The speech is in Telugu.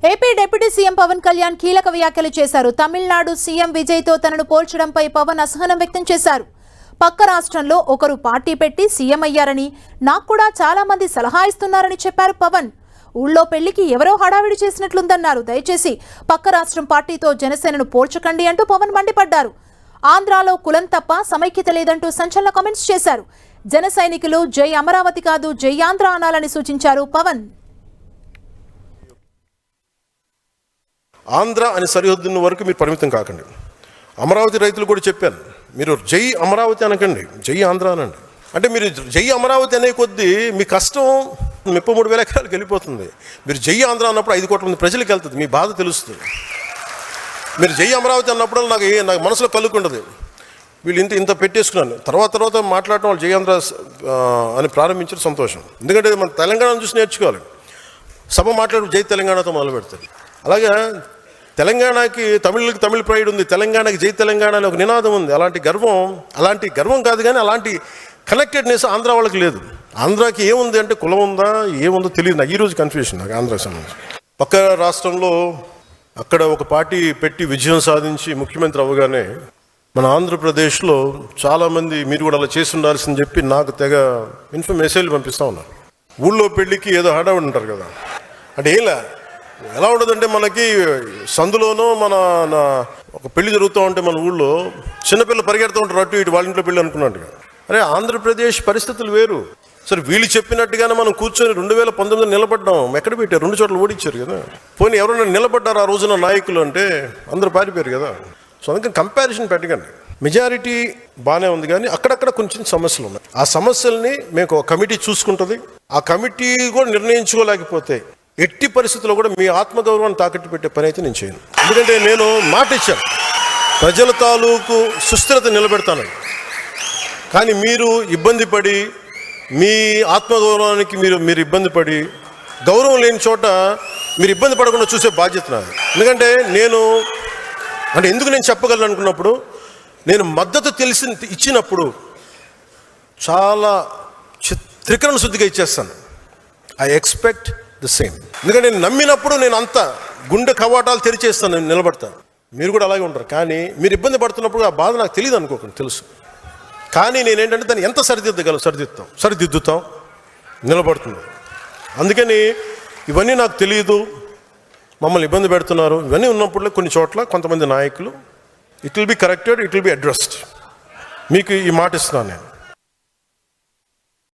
AP deputy CM Pawan Kalyan కీలక వ్యాఖ్యలు చేశారు. తమిళనాడు సీఎం విజయ్తో తనను పోల్చడంపై పవన్ అసహనం వ్యక్తం చేశారు. పక్క రాష్ట్రంలో ఒకరు పార్టీ పెట్టి సీఎం అయ్యారని, నాకు కూడా చాలా మంది సలహా ఇస్తున్నారని చెప్పారు పవన్. ఊళ్ళో పెళ్లికి ఎవరో హడావిడి చేసినట్లుందన్నారు. దయచేసి పక్క రాష్ట్రం పార్టీతో జనసేనను పోల్చకండి అంటూ పవన్ మండిపడ్డారు. ఆంధ్రాలో కులం తప్ప సమైక్యత లేదంటూ సంచలన కామెంట్స్ చేశారు. జన సైనికులు జై అమరావతి కాదు జై ఆంధ్ర అనాలని సూచించారు పవన్. ఆంధ్ర అని సరిహద్దున్న వరకు మీరు పరిమితం కాకండి. అమరావతి రైతులు కూడా చెప్పాను, మీరు జై అమరావతి అనకండి, జై ఆంధ్ర అనండి. అంటే మీరు జై అమరావతి అనే కొద్దీ మీ కష్టం 33,000 ఎకరాలకు వెళ్ళిపోతుంది. మీరు జై ఆంధ్ర అన్నప్పుడు 5 కోట్ల మంది ప్రజలకు వెళ్తుంది, మీ బాధ తెలుస్తుంది. మీరు జై అమరావతి అన్నప్పుడు నాకు మనసులో కలుగుకుండదు, వీళ్ళు ఇంత పెట్టేసుకున్నాను. తర్వాత మాట్లాడటం వాళ్ళు జై ఆంధ్ర అని ప్రారంభించడం సంతోషం. ఎందుకంటే మన తెలంగాణను చూసి నేర్చుకోవాలి. సభ మాట్లాడు జై తెలంగాణతో మొదలు పెడతారు. అలాగే తెలంగాణకి తమిళ ప్రైడ్ ఉంది, తెలంగాణకి జై తెలంగాణ అనే ఒక నినాదం ఉంది. అలాంటి గర్వం కాదు, కానీ అలాంటి కనెక్టెడ్నెస్ ఆంధ్ర వాళ్ళకి లేదు. ఆంధ్రాకి ఏముంది అంటే కులం ఉందా ఏముందో తెలియదు. నాకు ఈరోజు కన్ఫ్యూషన్ నాకు ఆంధ్రాకి సంబంధించి. పక్క రాష్ట్రంలో అక్కడ ఒక పార్టీ పెట్టి విజయం సాధించి ముఖ్యమంత్రి అవ్వగానే మన ఆంధ్రప్రదేశ్లో చాలామంది మీరు కూడా అలా చేసి ఉండాల్సిందని చెప్పి నాకు తెగ మెసేజ్లు పంపిస్తూ ఉన్నారు. ఊళ్ళో పెళ్ళికి ఏదో హడావిడి ఉంటారు కదా, అంటే ఎలా ఉండదంటే మనకి సందులోనో ఒక పెళ్లి జరుగుతూ ఉంటే మన ఊళ్ళో చిన్నపిల్లలు పరిగెడుతూ ఉంటారు అటు ఇటు, వాళ్ళ ఇంట్లో పెళ్ళి అనుకున్నట్టు. అరే ఆంధ్రప్రదేశ్ పరిస్థితులు వేరు. సరే వీళ్ళు చెప్పినట్టుగానే మనం కూర్చొని 2019 నిలబడ్డాం. ఎక్కడ పెట్టారు? 2 చోట్ల ఓడించారు కదా. పోనీ ఎవరైనా నిలబడ్డారు ఆ రోజున నాయకులు అంటే అందరూ పారిపోయారు కదా. సో అందుకని కంపారిజన్ పెట్టకండి. మెజారిటీ బాగానే ఉంది, కానీ అక్కడక్కడ కొంచెం సమస్యలు ఉన్నాయి. ఆ సమస్యల్ని మేము ఒక కమిటీ చూసుకుంటుంది. ఆ కమిటీ కూడా నిర్ణయించుకోలేకపోతే ఎట్టి పరిస్థితుల్లో కూడా మీ ఆత్మగౌరవాన్ని తాకట్టు పెట్టే పని అయితే నేను చేయను. ఎందుకంటే నేను మాట ఇచ్చాను, ప్రజల తాలూకు సుస్థిరత నిలబెడతానని. కానీ మీరు ఇబ్బంది పడి మీ ఆత్మగౌరవానికి మీరు ఇబ్బంది పడి గౌరవం లేని చోట మీరు ఇబ్బంది పడకుండా చూసే బాధ్యత నాది. ఎందుకంటే ఎందుకు నేను చెప్పగలను అనుకున్నప్పుడు, నేను మద్దతు ఇచ్చినప్పుడు చాలా త్రికరణ శుద్ధిగా ఇచ్చేస్తాను. I expect the same. ఎందుకంటే నేను నమ్మినప్పుడు నేను అంత గుండె కవాటాలు తెరిచేస్తాను, నేను నిలబడతాను. మీరు కూడా అలాగే ఉంటారు. కానీ మీరు ఇబ్బంది పడుతున్నప్పుడు ఆ బాధ నాకు తెలియదు అనుకోకండి, తెలుసు. కానీ నేనేంటంటే దాన్ని ఎంత సరిదిద్దుతాం నిలబడుతుంది. అందుకని ఇవన్నీ నాకు తెలియదు, మమ్మల్ని ఇబ్బంది పెడుతున్నారు, ఇవన్నీ ఉన్నప్పుడు కొన్ని చోట్ల కొంతమంది నాయకులు it will be corrected, it will be addressed. మీకు ఈ మాట ఇస్తున్నాను నేను.